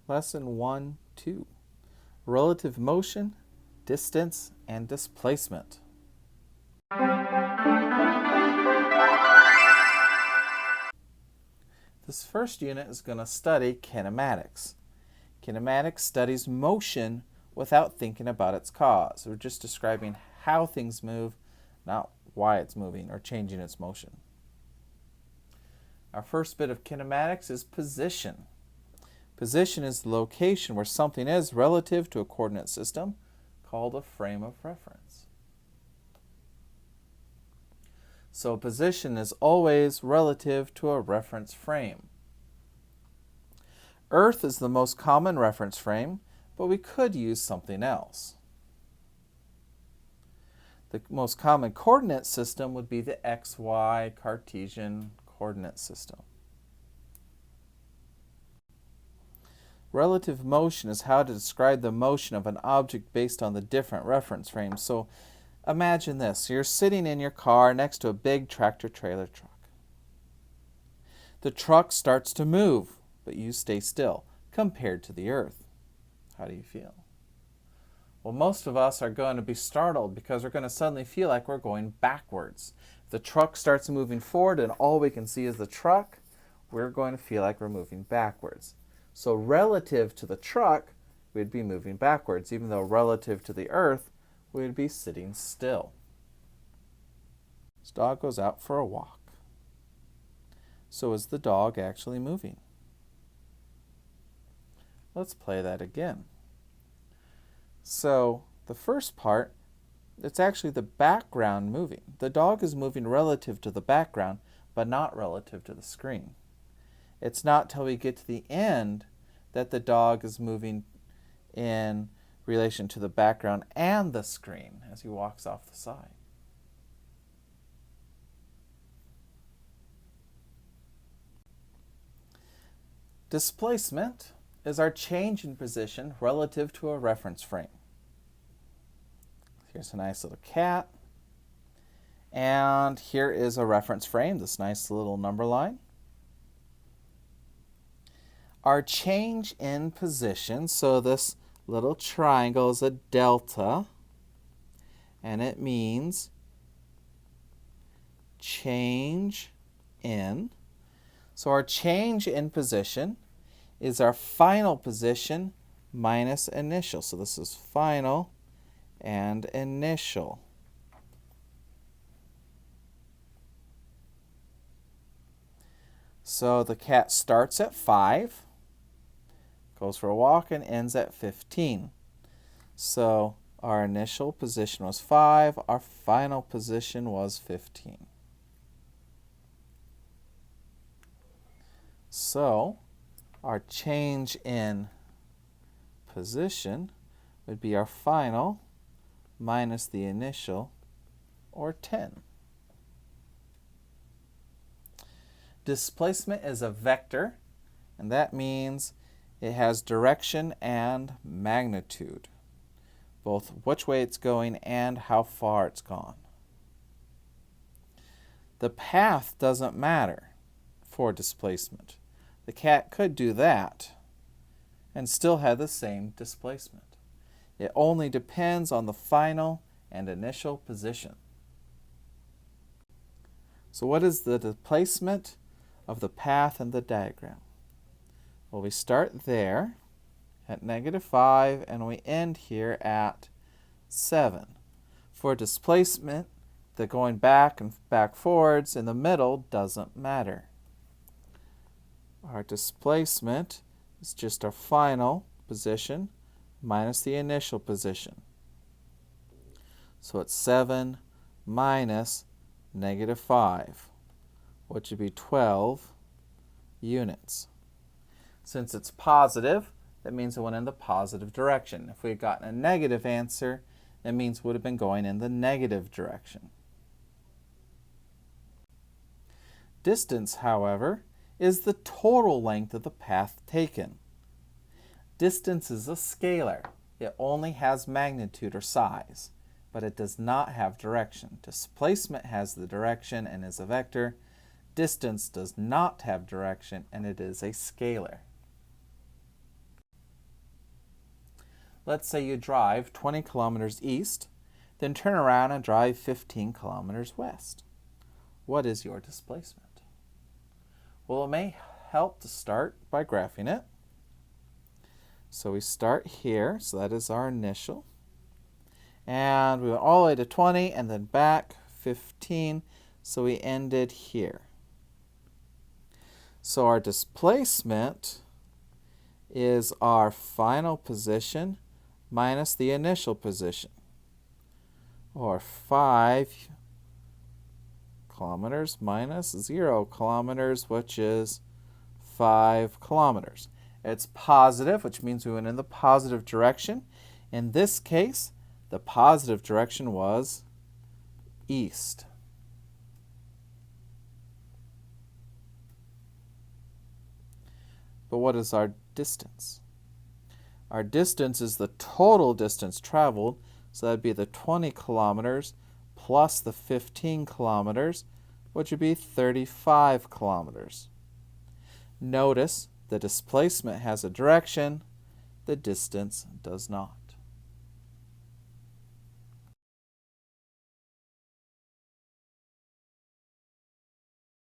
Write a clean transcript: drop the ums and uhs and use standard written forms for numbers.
Lesson 1-2. Relative motion, distance, and displacement. This first unit is going to study kinematics. Kinematics studies motion without thinking about its cause. We're just describing how things move, not why it's moving or changing its motion. Our first bit of kinematics is position. Position is the location where something is relative to a coordinate system called a frame of reference. So position is always relative to a reference frame. Earth is the most common reference frame, but we could use something else. The most common coordinate system would be the XY Cartesian coordinate system. Relative motion is how to describe the motion of an object based on the different reference frames. So imagine this. You're sitting in your car next to a big tractor-trailer truck. The truck starts to move, but you stay still compared to the Earth. How do you feel? Well, most of us are going to be startled because we're going to suddenly feel like we're going backwards. If the truck starts moving forward and all we can see is the truck, we're going to feel like we're moving backwards. So relative to the truck, we'd be moving backwards, even though relative to the Earth, we'd be sitting still. This dog goes out for a walk. So is the dog actually moving? Let's play that again. So the first part, it's actually the background moving. The dog is moving relative to the background, but not relative to the screen. It's not till we get to the end that the dog is moving in relation to the background and the screen as he walks off the side. Displacement is our change in position relative to a reference frame. Here's a nice little cat. And here is a reference frame, this nice little number line. Our change in position, so this little triangle is a delta, and it means change in. So our change in position is our final position minus initial. So this is final and initial. So the cat starts at 5, goes for a walk, and ends at 15. So our initial position was 5, our final position was 15. So our change in position would be our final minus the initial, or 10. Displacement is a vector, and that means it has direction and magnitude, both which way it's going and how far it's gone. The path doesn't matter for displacement. The cat could do that and still have the same displacement. It only depends on the final and initial position. So what is the displacement of the path in the diagram? Well, we start there at -5 and we end here at 7. For displacement, the going back and back forwards in the middle doesn't matter. Our displacement is just our final position minus the initial position. So it's 7 minus -5, which would be 12 units. Since it's positive, that means it went in the positive direction. If we had gotten a negative answer, that means it would have been going in the negative direction. Distance, however, is the total length of the path taken. Distance is a scalar. It only has magnitude or size, but it does not have direction. Displacement has the direction and is a vector. Distance does not have direction and it is a scalar. Let's say you drive 20 kilometers east, then turn around and drive 15 kilometers west. What is your displacement? Well, it may help to start by graphing it. So we start here, so that is our initial. And we went all the way to 20 and then back 15, so we ended here. So our displacement is our final position minus the initial position, or 5 kilometers minus 0 kilometers, which is 5 kilometers. It's positive, which means we went in the positive direction. In this case, the positive direction was east. But what is our distance? Our distance is the total distance traveled, so that would be the 20 kilometers plus the 15 kilometers, which would be 35 kilometers. Notice the displacement has a direction, the distance does not.